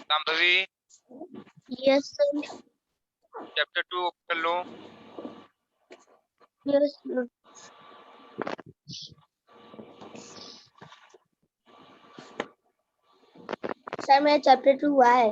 Shambhavi yes sir. Chapter 2 कर लो। Yes sir. Sir मेरा चैप्टर 2 हुआ है।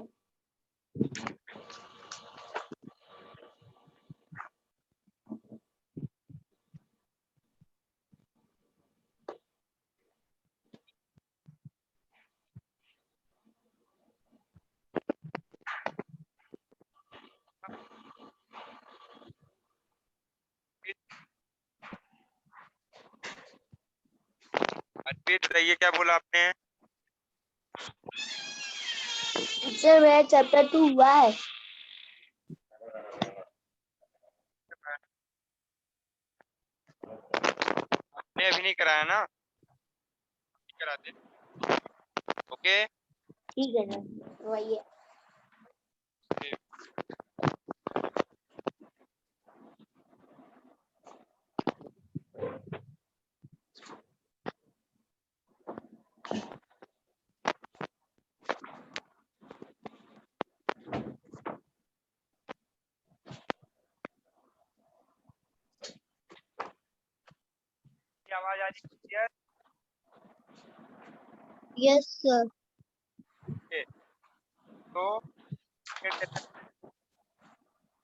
अर्पित बताइए क्या बोला आपने? सर मेरा चैप्टर 2 हुआ है। आपने अभी नहीं कराया ना? कराते। ओके ठीक है सर वही है। आवाज आ रही है? Yes sir. तो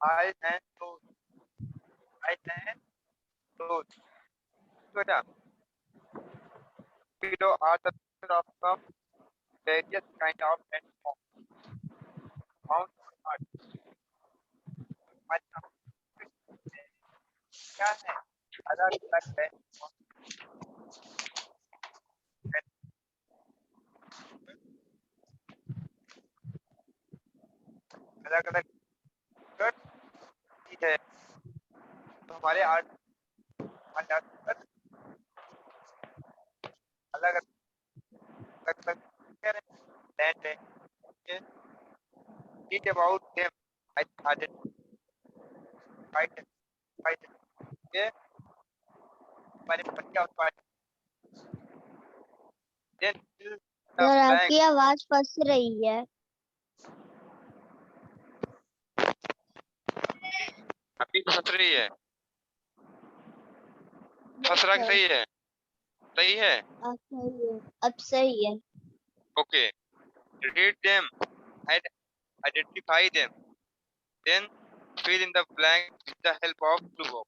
eyes and close, eyes and close. बेटा below are the picture of some various kind of landforms found on Earth. क्या है? अलग अलग है। अलग अलग चीज है तो हमारे आर्ट अलग अलग लैंड है। टीच अबाउट देम आइडेंटिफाई के हमारे बच्चा then fill the sir blank। आपकी आवाज फंस रही है। आपकी फंस रही है? फंस रहा सही है? सही है। अब सही है। अब सही है। Okay read them and identify them then fill in the blank with the help of clue box।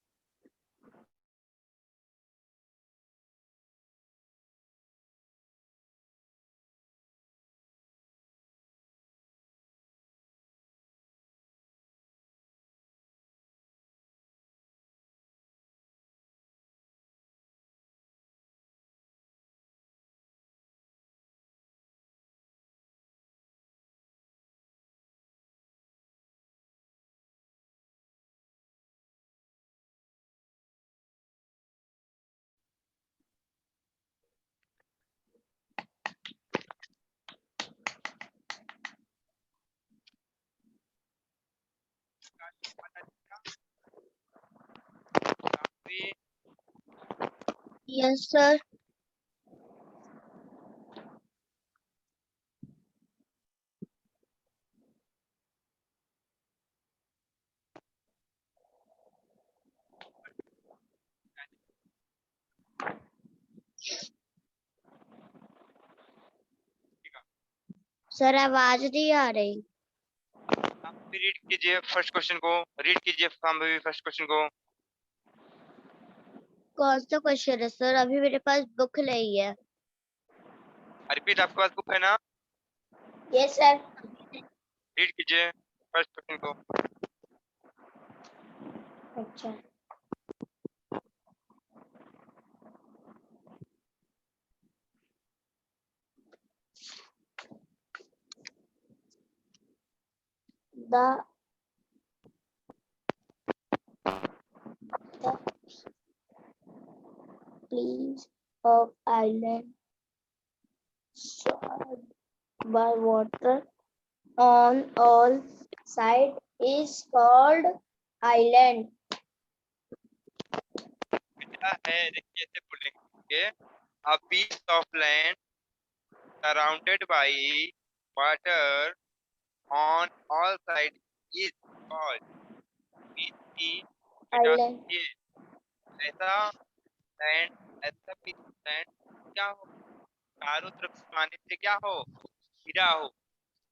Yes sir. Sir आवाज नहीं आ रही। रीड कीजिए फर्स्ट क्वेश्चन को। रीड कीजिए फर्स्ट क्वेश्चन को। कौन सा क्वेश्चन है सर? अभी मेरे पास बुक नहीं है। अर्पित आपके पास बुक है ना? Yes sir. रीड कीजिए फर्स्ट क्वेश्चन को। अच्छा the place of island surrounded by water on all sides is called island. क्या है देखिए ऐसे बोलेंगे a piece of land surrounded by water on all sides is called बीच की बेटा Island. ये ऐसा लैंड ऐसा पीस लैंड क्या हो चारों तरफ से पानी से क्या हो घिरा हो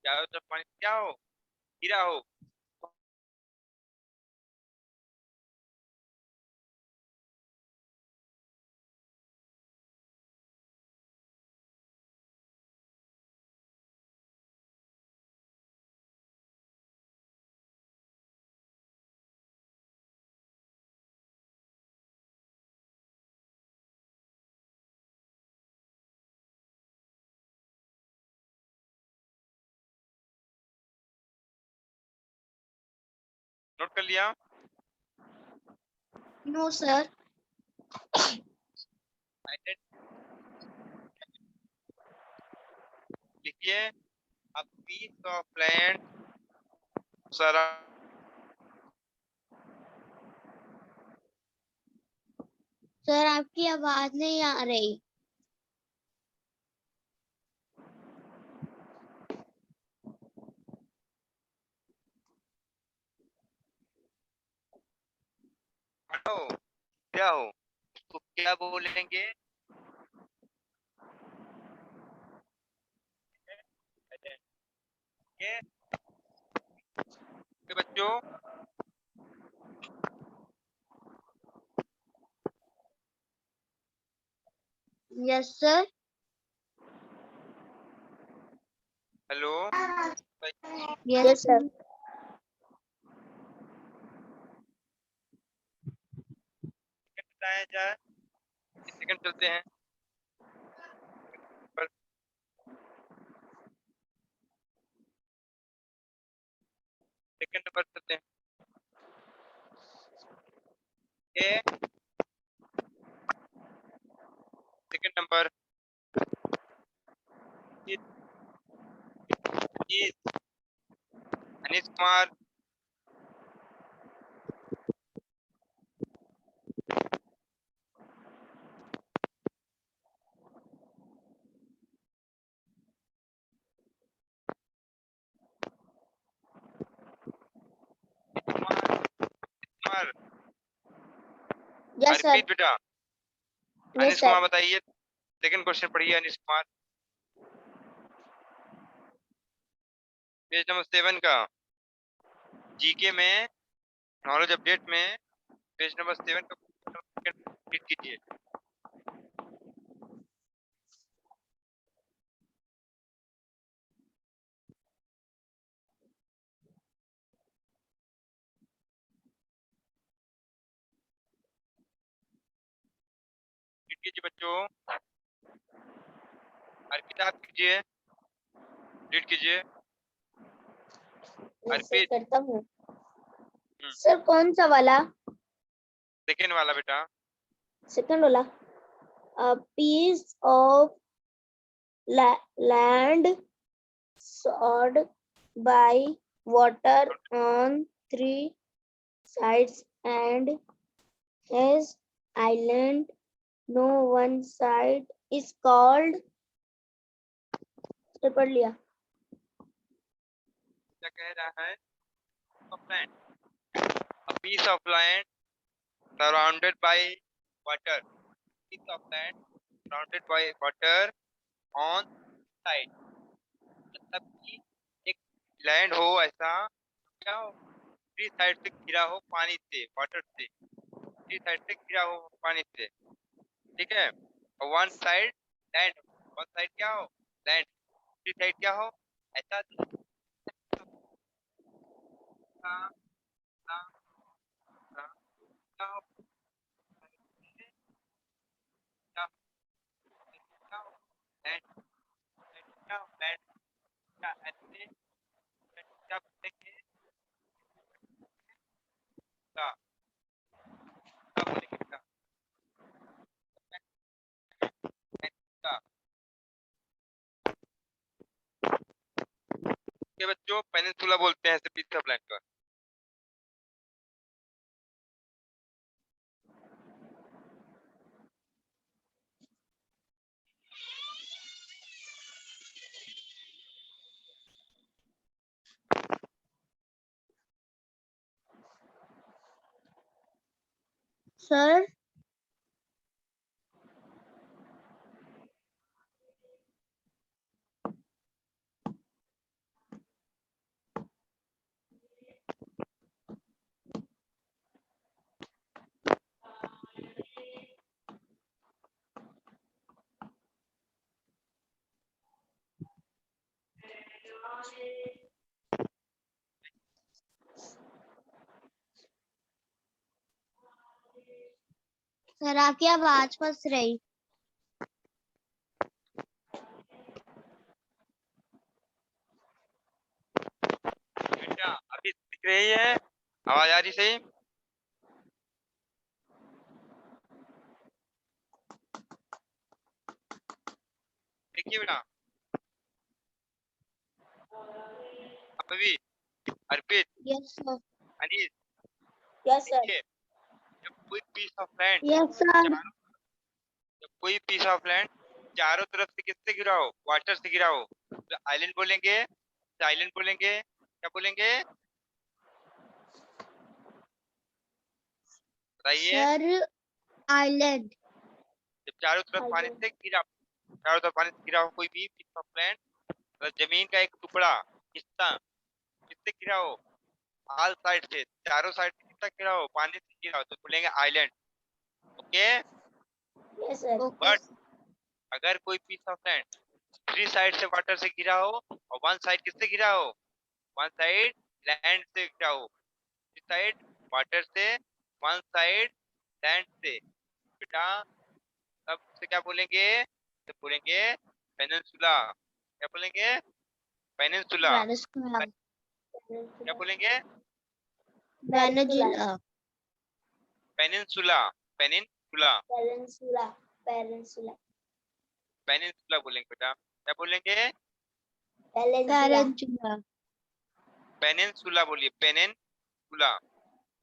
चारों तरफ पानी से क्या हो घिरा हो नोट कर लिया No, sir. लिखिए a piece of land surround sir आपकी आवाज नहीं आ रही. हो क्या हो तो क्या बोलेंगे ये बच्चों Yes, sir. Hello Yes, sir. बताया जाए सेकंड चलते हैं पर सेकंड नंबर चलते हैं ए second number is Anish Kumar Kumar Yes, sir. Arpit बेटा Yes, अनिश sir. कुमार बताइए सेकंड क्वेश्चन पढ़िए अनिश कुमार पेज नंबर 7 का जीके में नॉलेज अपडेट में पेज नंबर 7 का रीड कीजिए रीड कीजिए बच्चों अर्पित आप कीजिए रीड कीजिए Yes, sir. अर्पित करता हूँ. सर कौन सा वाला? सेकंड वाला बेटा सेकंड वाला. A piece of land surrounded by water on three sides and has island. No one side is called. तो पढ़ लिया. क्या कह रहा है of land a piece of land surrounded by water piece of land surrounded by water on side मतलब कि एक लैंड हो ऐसा क्या हो थ्री साइड से घिरा हो पानी से वाटर से थ्री साइड से घिरा हो पानी से ठीक है और one side land one side क्या हो लैंड थ्री साइड क्या हो ऐसा हाँ, हाँ, हाँ, क्या हो क्या क्या हो लैंड क्या हो लैंड क्या ऐसे क्या बोलेंगे क्या क्या बोलेंगे क्या क्या ये बच्चों पेनिनसुला बोलते हैं ऐसे पीस ऑफ लैंड का सर सर आपकी आवाज फंस रही। बेटा अभी दिख रही है, आवाज आ रही सही? देखिए बेटा, अभी Arpit, yes sir. Anil, yes sir. देखिए, जब कोई piece of land yes sir. जब कोई पीस ऑफ लैंड चारों तरफ से किससे घिरा हो, वाटर से घिरा हो, तो आइलैंड बोलेंगे, आइलैंड बोलेंगे, क्या बोलेंगे बताइए? Sir island. जब चारों तरफ पानी से घिरा, चारों तरफ पानी से घिरा हो कोई भी पीस ऑफ लैंड, मतलब जमीन का एक टुकड़ा, हिस्सा किससे घिरा हो, ऑल साइड से, चारों साइड से कितना घिरा हो, पानी से घिरा हो, तो बोलेंगे island. Okay. Yes sir. But अगर कोई piece of land three side से वाटर से घिरा हो और वन साइड किससे घिरा हो, वन साइड लैंड से घिरा हो, थ्री साइड वाटर से, वन साइड लैंड से, बेटा तब से क्या बोलेंगे, तो बोलेंगे पेनिनसुला। क्या बोलेंगे, पेनिनसुला। वेनेजुला। क्या बोलेंगे, Venezuela. Peninsula, peninsula, peninsula. Peninsula. Peninsula बोलेंगे बेटा। क्या बोलेंगे, पेनिनसुला। पेनिनसुला बोलिए, पेनिनसुला।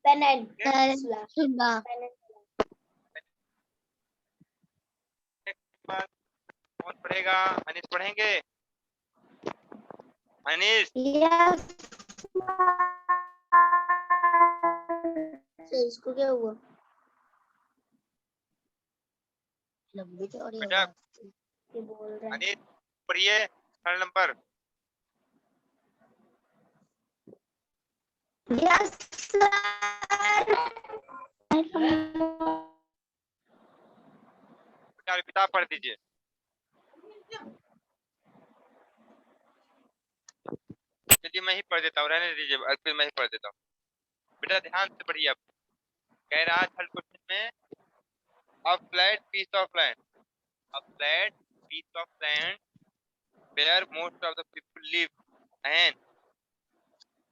पेनिनसुला। कौन पढ़ेगा, अनिश पढ़ेंगे, अनिश? यस। इसको क्या हुआ? लंबी चौड़ी बेटा आवाज ये बोल रहे हैं। अनिश पढ़िए, थर्ड नंबर। Yes sir. बेटा किताब पढ़ दीजिए। चलिए मैं ही पढ़ देता हूँ, रहने दीजिए, फिर मैं ही पढ़ देता हूँ। बेटा ध्यान से पढ़िए। आप कह रहा है थर्ड क्वेश्चन में, a flat piece of land, a flat piece of land where most of the people live and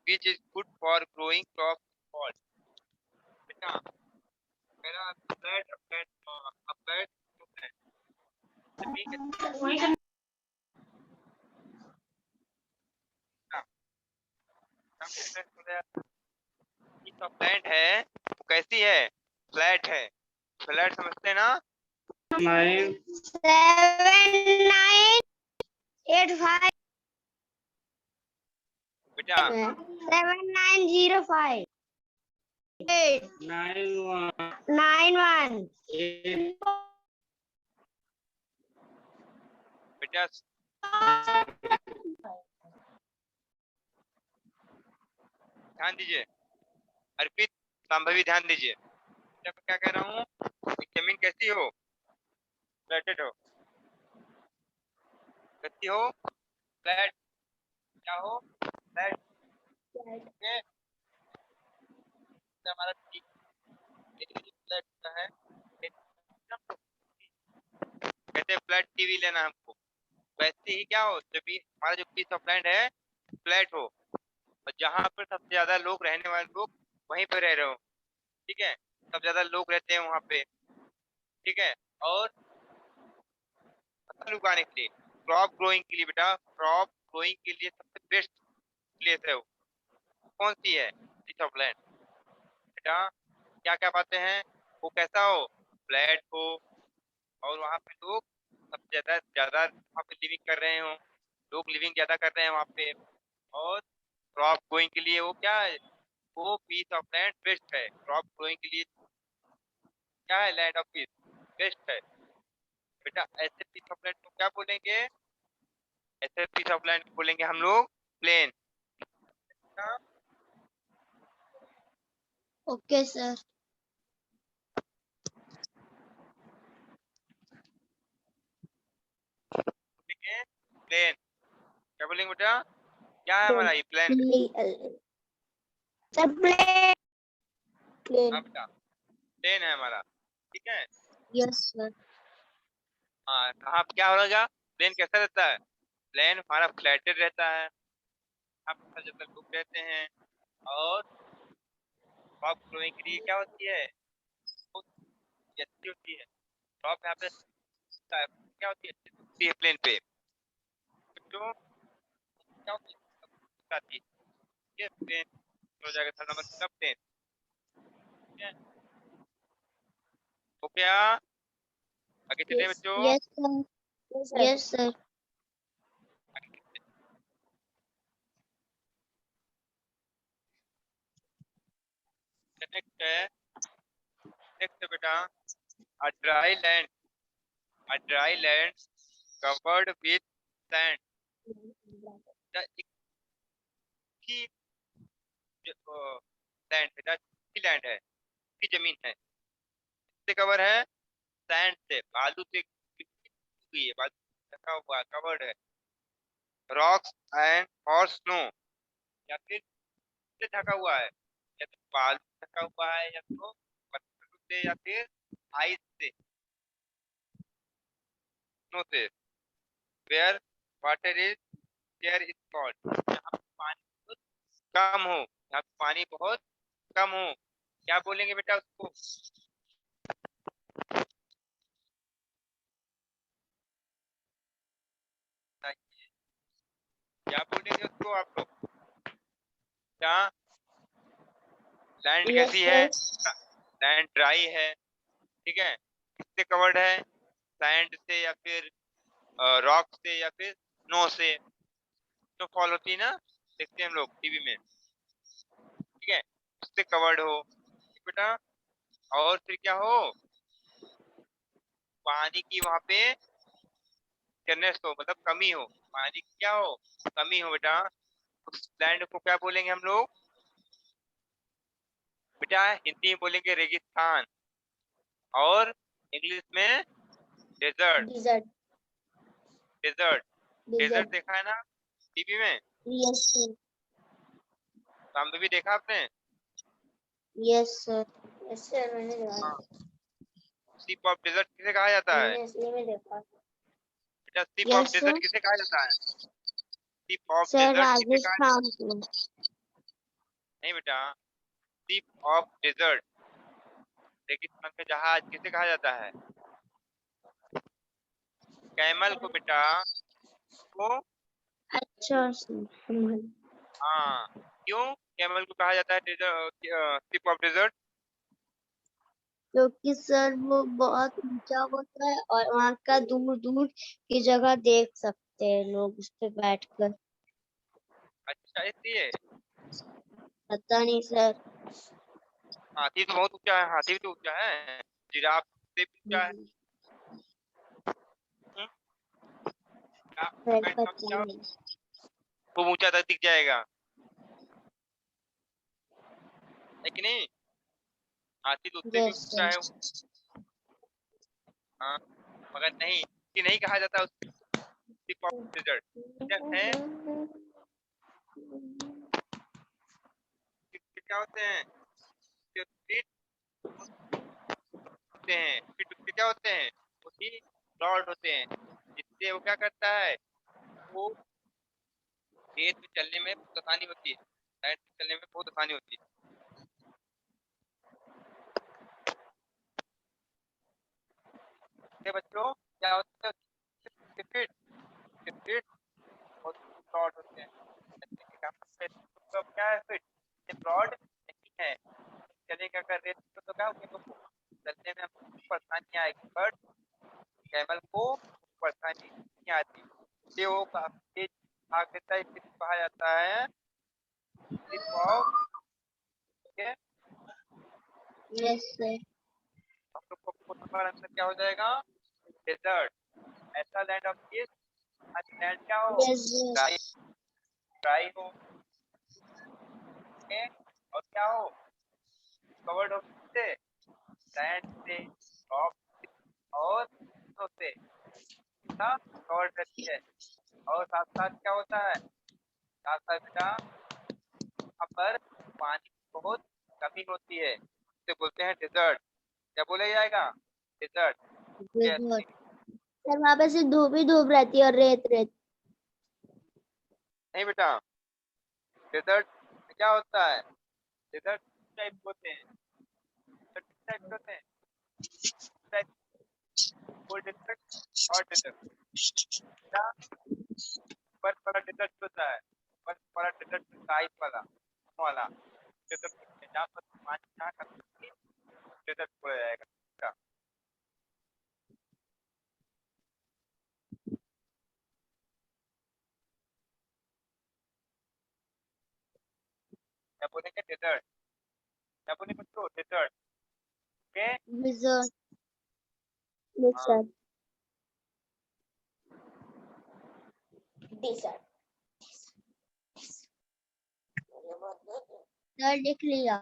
which is good for growing crops called, बेटा कह रहा flat, a flat piece of land, जमीन कैसी है? piece of land है, वो कैसी है, फ्लैट है, फ्लैट समझते हैं ना? 7985 बेटा 7905 91 बेटा ध्यान दीजिए, अर्पित, संभवी ध्यान दीजिए। बेटा मैं क्या कह रहा हूँ, जमीन कैसी हो, फ्लैटेड हो, कैसी हो, फ्लैट, क्या हो, फ्लैट। ओके, हमारा फ्लैट का है, कहते हैं फ्लैट टीवी लेना हमको, वैसे ही क्या हो, जब भी हमारा जो पीस ऑफ लैंड है फ्लैट हो, और जहाँ पर सबसे ज्यादा लोग, रहने वाले लोग वहीं पर रह रहे हो, ठीक है, सबसे ज्यादा लोग रहते हैं वहाँ पे, ठीक है, और फसल उगाने के लिए, क्रॉप ग्रोइंग के लिए, बेटा क्रॉप ग्रोइंग के लिए सबसे बेस्ट प्लेस है वो, कौन सी है, पीस ऑफ लैंड। बेटा क्या क्या बातें हैं, वो कैसा हो, फ्लैट हो, और वहाँ पे लोग सबसे ज्यादा ज्यादा वहाँ पे लिविंग कर रहे हो, लोग लिविंग ज्यादा कर रहे हैं वहाँ पे, और क्रॉप ग्रोइंग के लिए वो क्या है, वो पीस ऑफ लैंड बेस्ट है क्रॉप ग्रोइंग के लिए, क्या है? लैंड ऑफ पीस, बेस्ट है बेटा। ऐसे पीस ऑफ लैंड को क्या बोलेंगे? ऐसे पीस ऑफ लैंड को बोलेंगे हम लोग प्लेन। Okay sir. बोलेंगे प्लेन। क्या बोलेंगे बेटा? क्या है हमारा ये प्लेन? हाँ बेटा, प्लेन है हमारा, ठीक है। Yes sir. हाँ, कहाँ क्या होगा? प्लेन कैसा रहता है? प्लेन हमारा फ्लैटेड रहता है, आप ज्यादातर लोग रहते हैं। और टॉप फ्लोइंग के लिए क्या होती है? बहुत अच्छी होती है। टॉप यहाँ पे क्या होती है? अच्छी होती है प्लेन पे। तो क्या होती है? आती है प्लेन। हो जाएगा थर्ड नंबर का प्लेन, ठीक है। तो क्या आगे चलिए बच्चों? Yes sir. Yes sir. Next है, नेक्स्ट है बेटा, a dry land, a dry land covered with sand. एक ही लैंड बेटा, की लैंड है, की जमीन है, से कवर है, सैंड से, बालू से हुई है, बालू ढका हुआ कवर्ड है। रॉक्स एंड और स्नो, या फिर से ढका हुआ है, या तो बालू से ढका हुआ है, या तो पत्थर से, या फिर आइस से, स्नो से। Where water is there is called, जहाँ पे पानी बहुत कम हो, जहाँ पे पानी बहुत कम हो, क्या बोलेंगे बेटा उसको? क्या बोलेंगे उसको आप लोग? क्या लैंड यस कैसी है? सर। लैंड ड्राई है, ठीक है। किससे कवर्ड है? सैंड से, या फिर रॉक से, या फिर स्नो से। तो फॉल होती है ना, देखते हैं हम लोग टीवी में, ठीक है। उससे कवर्ड हो, ठीक बेटा। और फिर क्या हो? पानी की वहां पे थिकनेस हो, मतलब कमी हो, पानी की क्या हो? कमी हो बेटा। उस लैंड को क्या बोलेंगे हम लोग बेटा? हिंदी में बोलेंगे रेगिस्तान, और इंग्लिश में desert. Desert. Desert, desert desert. देखा है ना टीवी में? Yes sir. सामने भी देखा आपने? Yes sir. यस सर, मैंने हाँ। देखा। सीप ऑफ डेजर्ट किसे कहा जाता है मैंने इसलिए में देखा। बेटा? सीप ऑफ यस डेजर्ट सर। किसे कहा जाता है? सीप ऑफ सर डेजर्ट किसे कहा जाता राजस्थान को। है? नहीं बेटा, सीप ऑफ डेजर्ट, रेगिस्तान में जहाज किसे कहा जाता है? कैमल को बेटा, को। अच्छा सर। हाँ, क्यों कैमल को कहा जाता है सीप ऑफ डेजर्ट? क्योंकि सर वो बहुत ऊंचा होता है और वहाँ का दूर दूर की जगह देख सकते हैं लोग उस पे बैठकर। अच्छा, इसलिए। पता नहीं सर। हाथी तो बहुत ऊंचा है, हाथी भी तो ऊंचा है, जिराफ से भी ऊंचा है। हम्म, जिराफ सर का इतना पता ऊंचा, नहीं। खूब ऊंचा तक दिख जाएगा, है कि नहीं? हाथी तो उससे भी यस ऊंचा है। सर। हाँ, मगर नहीं, कि नहीं कहा जाता उसको टिप ऑफ डेजर्ट। क्या है? क्या होते हैं? फीट होते हैं, फीट उसके क्या होते हैं? उसी रॉड होते हैं, जिससे वो क्या करता है? वो रेत में चलने में बहुत आसानी होती है, साइड में चलने में बहुत आसानी होती है। ठीक है बच्चों, क्या होता है? फीट, फीट बहुत ब्रॉड होते हैं, चलने के काम में। तो क्या है? फीट ब्रॉड नहीं है, चलेगा कर रेत में तो क्या होगा? तो चलने में हमको परेशानी आएगी, बट कैमल को परेशानी नहीं आती, ये वो काफी तेज भाग लेता है, इसलिए कहा जाता है स्लिप ऑफ। ठीक है, यस सर। हम लोग क्वेश्चन का आंसर क्या हो जाएगा? डेजर्ट। ऐसा लैंड ऑफ पीस, लैंड क्या हो? desert, ड्राई, ड्राई हो, ओके, और क्या हो? कवर्ड हो किससे? सैंड से, रॉक से, और snow से कवर्ड रहती है। और साथ साथ क्या होता है? साथ साथ बेटा यहाँ पर पानी की बहुत कमी होती है, इसे बोलते हैं डेजर्ट। क्या बोला जाएगा? डेजर्ट। desert। सर वहाँ पे सिर्फ धूप ही धूप रहती है और रेत रेत। नहीं बेटा, डेजर्ट में क्या होता है? डेजर्ट टाइप होते हैं। डेजर्ट किस टाइप के होते हैं? टाइप, कोल्ड डेजर्ट और डेजर्ट। बेटा बर्फ वाला डेजर्ट होता है, बर्फ वाला डेजर्ट आइस वाला वाला डेजर्ट होते हैं, जहाँ पर पानी जहाँ का डेजर्ट बोला जाएगा बेटा। क्या बोलेंगे? डेजर्ट। क्या बोलेंगे बच्चों? डेजर्ट। ओके। desert। yes हाँ, sir। desert। सर लिख लिया।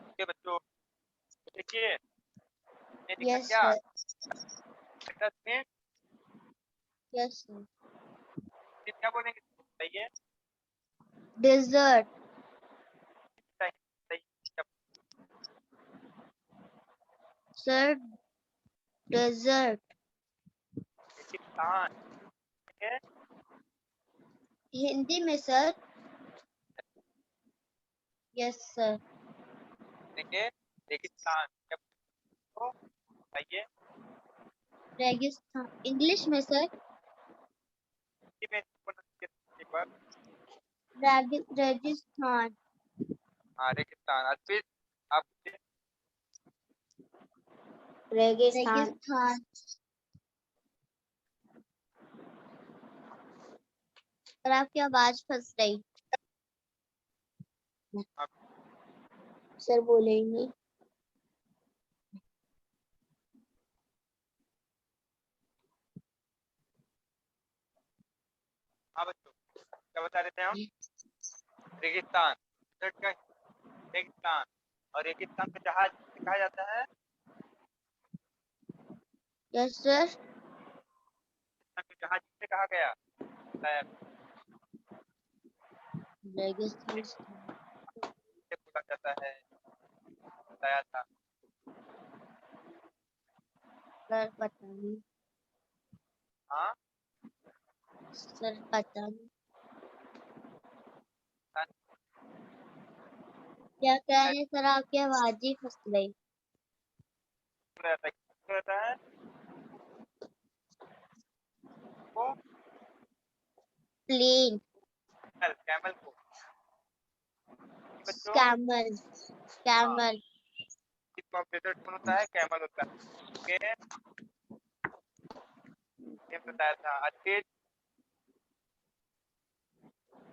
ओके बच्चों, देखिए ये लिखा yes क्या? sir। डेजर्ट में yes sir। फिर क्या बोलेंगे? सही है, desert। सही सही। Sir desert। रेगिस्तान, ठीक है। हिंदी में सर। yes sir। देखिए रेगिस्तान, जब तो आइए रेगिस्तान इंग्लिश में सर। हिंदी में pronunciation एक बार। रेगिस्तान। हाँ रेगिस्तान। आज फिर आप रेगिस्तान। रेगिस्तान। सर आपकी आवाज फंस रही। सर बोलेंगे। हाँ बच्चों, क्या बता रहे थे हम? रेगिस्तान, desert का रेगिस्तान। और रेगिस्तान पे जहाज किसे कहा जाता है? Yes sir. रेगिस्तान पे जहाज किसे कहा गया? बताया, रेगिस्तान किसे बोला जाता है? बताया था। सर पता नहीं। हाँ, सर पता नहीं क्या कह रहे हैं सर, आपकी आवाज ही फंस गई। रहता है वो प्लेन। कैमल को बच्चों। कैमल। हाँ, कैमल। टिप ऑफ डेजर्ट कौन होता है? कैमल होता है। ओके, ये बताया था। अच्छे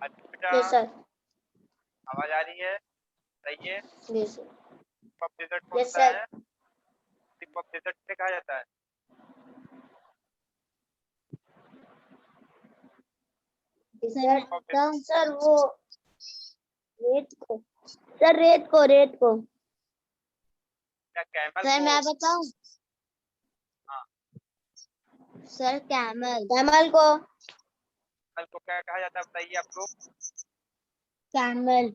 अच्छे बेटा, यस सर। आवाज आ रही है? सही है। Yes sir. Tip of desert कौन यस होता सर। है? टिप ऑफ डेजर्ट से कहा जाता है? टिप ऑफ डेजर्ट सर वो रेत को। सर रेत को। क्या कैमल सर को? मैं बताऊं? हाँ, सर कैमल। कैमल को। कैमल को क्या कहा जाता है बताइए आप लोग? कैमल।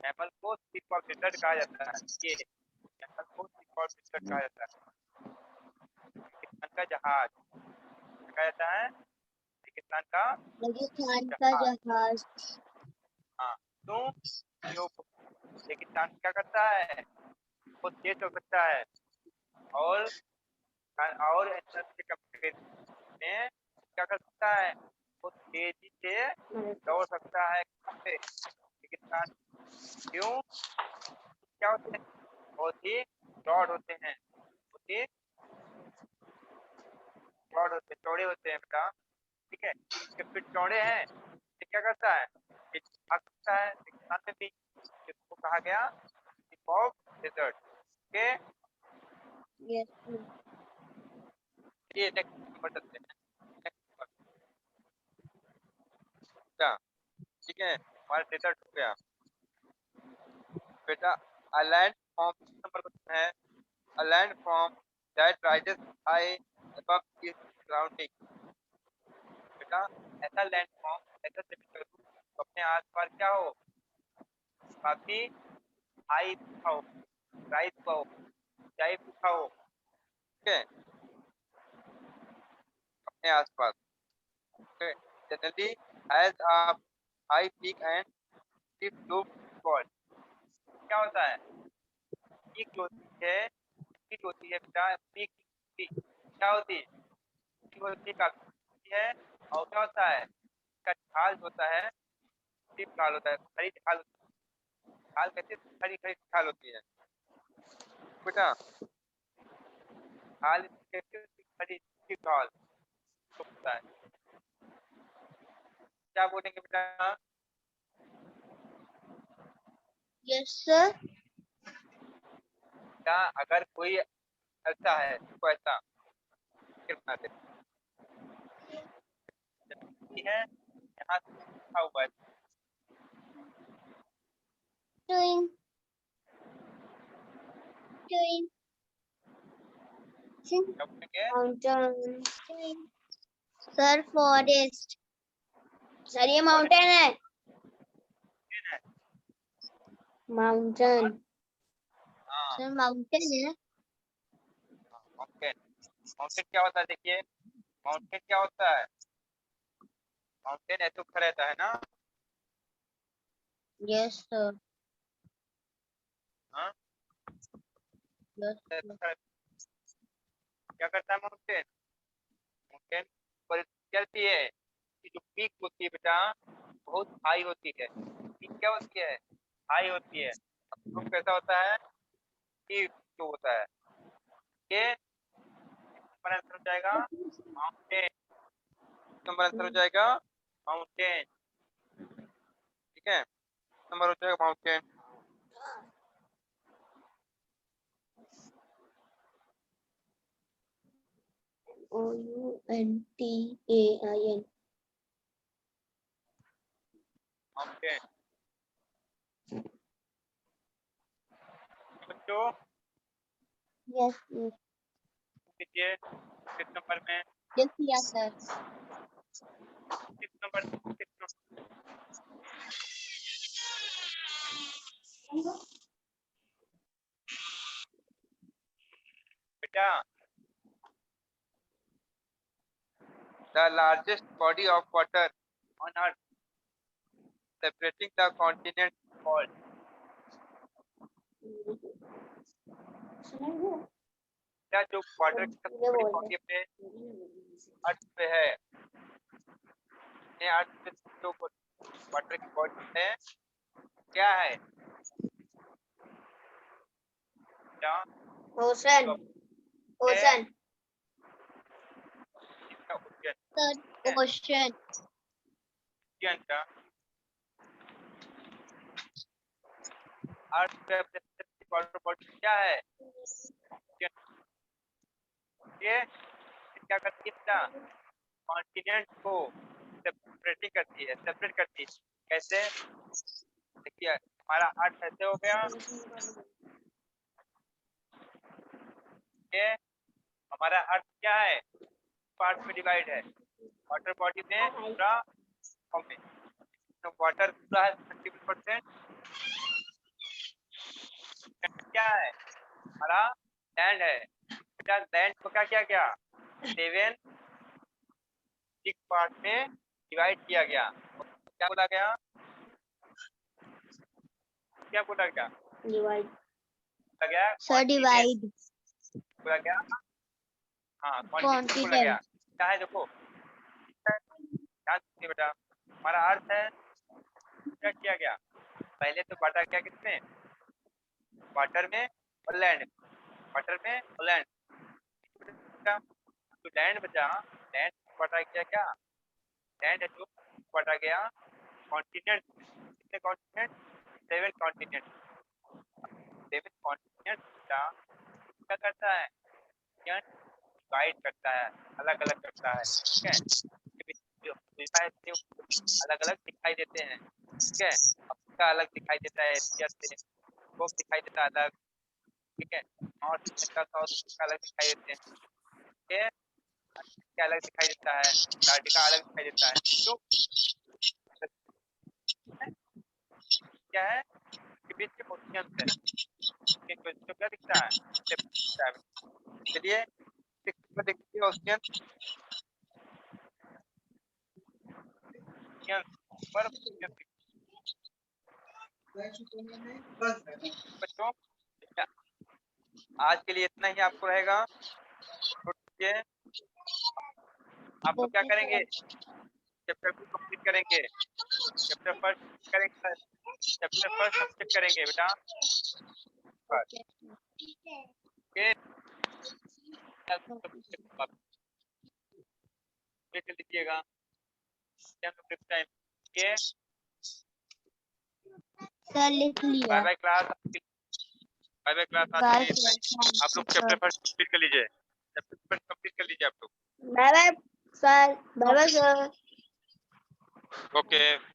कैमल को टिप ऑफ डेजर्ट कहा जाता है। ये कैमल को टिप ऑफ डेजर्ट कहा जाता है। रेगिस्तान का जहाज कहा जाता है, रेगिस्तान का रेगिस्तान का जहाज। जहाज। हाँ, क्यों? जो रेगिस्तान क्या करता है? वो तेज हो सकता है, और एनिमल के कंपेरिजन में क्या कर सकता है? वो तेजी से दौड़ सकता है। कैसे? रेगिस्तान क्यों? क्या होते हैं? बहुत ही ब्रॉड होते हैं, बहुत ही ब्रॉड होते हैं, चौड़े होते हैं बेटा। ठीक है, इसके फिर चौड़े हैं, ये क्या करता है? ये आ सकता है हिंदुस्तान में भी, इसको कहा गया tip of desert. Okay, Yes, sir. ये नेक्स्ट नंबर चलते हैं। नेक्स्ट नंबर, क्या, ठीक है, हमारा डेजर्ट हो गया बेटा। A land form, number question है, a land form that rises high above its surrounding. बेटा ऐसा लैंड फॉर्म, ऐसा जमीन का रूप तो अपने आसपास क्या हो, काफी हाई हो, राइज हो, ऊंचाई पूछा हो, ठीक है, अपने आसपास। Generally has a high peak and steep slope fall. क्या होता है, पीक जो होती है, पीक होती है बेटा, पीक क्या होती है, पीक होती है, काफी होती है, और क्या होता है, इसका ढाल जो होता है, स्टीप ढाल होता है, खड़ी ढाल होती है। ढाल कहते हैं, खड़ी खड़ी ढाल होती है बेटा, ढाल कहते हैं, खड़ी स्टीप ढाल होता है। क्या बोलेंगे बेटा, Yes, sir. क्या अगर कोई ऐसा है, इसको ऐसा बना दे है, यहाँ से लिखा हुआ है, Doing, doing. क्या बोलेंगे, Mountain. Doing. Sir, forest. Sir, ये mountain है. Mountain. हाँ Sir, mountain है. माउंटेन। माउंटेन क्या होता है, देखिए माउंटेन क्या होता है, माउंटेन ऐसे ऊपर रहता है ना, Yes, sir. हाँ, Yes, ऐसे sir. ऊपर क्या करता है माउंटेन, माउंटेन पर चलती है, कि जो पीक होती है बेटा बहुत हाई होती है, पीक क्या होती है, हाई होती है। अब ग्रुप कैसा होता है, कि जो होता है, ये नंबर आंसर हो जाएगा माउंटेन, नंबर आंसर हो जाएगा माउंटेन, ठीक है, नंबर हो जाएगा माउंटेन। Mountain. माउंटेन बच्चों, Yes, yes. कीजिए किस नंबर में, Yes, yes, sir. किस नंबर, किस नंबर बेटा, the largest body of water on earth separating the continent called, क्या जो वाटर की सबसे बड़ी बॉडी अपने अर्थ पे है, अपने अर्थ पे जो वाटर की बॉडी है क्या है, क्या Ocean. तो है Ocean. इसका ओशियन, Sir, ocean. ओशियन का अर्थ पे अपने सबसे वाटर बॉडी क्या है, ओशियन। ये क्या करती है बेटा, कॉन्टिनेंट को सेपरेटिंग करती है, सेपरेट करती है, कैसे, देखिए हमारा अर्थ ऐसे हो गया, ये हमारा अर्थ क्या है, पार्ट में डिवाइड है, वाटर बॉडी में पूरा फॉर्म में, तो वाटर पूरा है 31%, क्या है हमारा लैंड है बेटा, लैंड को क्या किया गया, 7 6 पार्ट में डिवाइड किया गया, क्या बोला गया, क्या बोला गया, Divide. बोला गया Sir, कॉन्टिनेंट, divide. बोला गया, हाँ कॉन्टिनेंट बोला गया, Continent. क्या है देखो, ध्यान दीजिए बेटा, हमारा अर्थ है, क्या किया गया, पहले तो बांटा गया किसमें, वाटर में और लैंड, वाटर में और लैंड, तो लैंड बचा, लैंड बांटा गया क्या, लैंड है जो बांटा गया कॉन्टिनेंट, कितने कॉन्टिनेंट? 7 कॉन्टिनेंट। 7 कॉन्टिनेंट क्या करता है? गाइड करता है, अलग अलग करता है, ठीक है। जो अलग अलग दिखाई देते हैं, ठीक है। अफ्रीका अलग दिखाई देता है एशिया से, यूरोप दिखाई देता है अलग, ठीक है। नॉर्थ अमेरिका, साउथ अमेरिका अलग दिखाई देते हैं, ठीक है। क्या अलग दिखाई देता है, अंटार्कटिका अलग दिखाई देता है, क्यों? क्या है के बीच के ओशियन है, तो क्या दिखता है? चलिए देखिए ओशियन पर बच्चों आज के लिए इतना ही आपको रहेगा। तो ये आप लोग क्या ओके करेंगे? सर। चैप्टर को कंप्लीट करेंगे, चैप्टर फर्स्ट करेंगे, चैप्टर फर्स्ट कंप्लीट करेंगे बेटा। ओके ओके, देख लीजिएगा टाइम। ओके, सर लिख बाय लिया। Bye class, bye bye class. आज के बाय लिए इतना सर, ही। आप लोग चैप्टर फर्स्ट कंप्लीट कर लीजिए, चैप्टर फर्स्ट कंप्लीट कर लीजिए आप लोग। Bye bye sir, bye bye sir. Okay.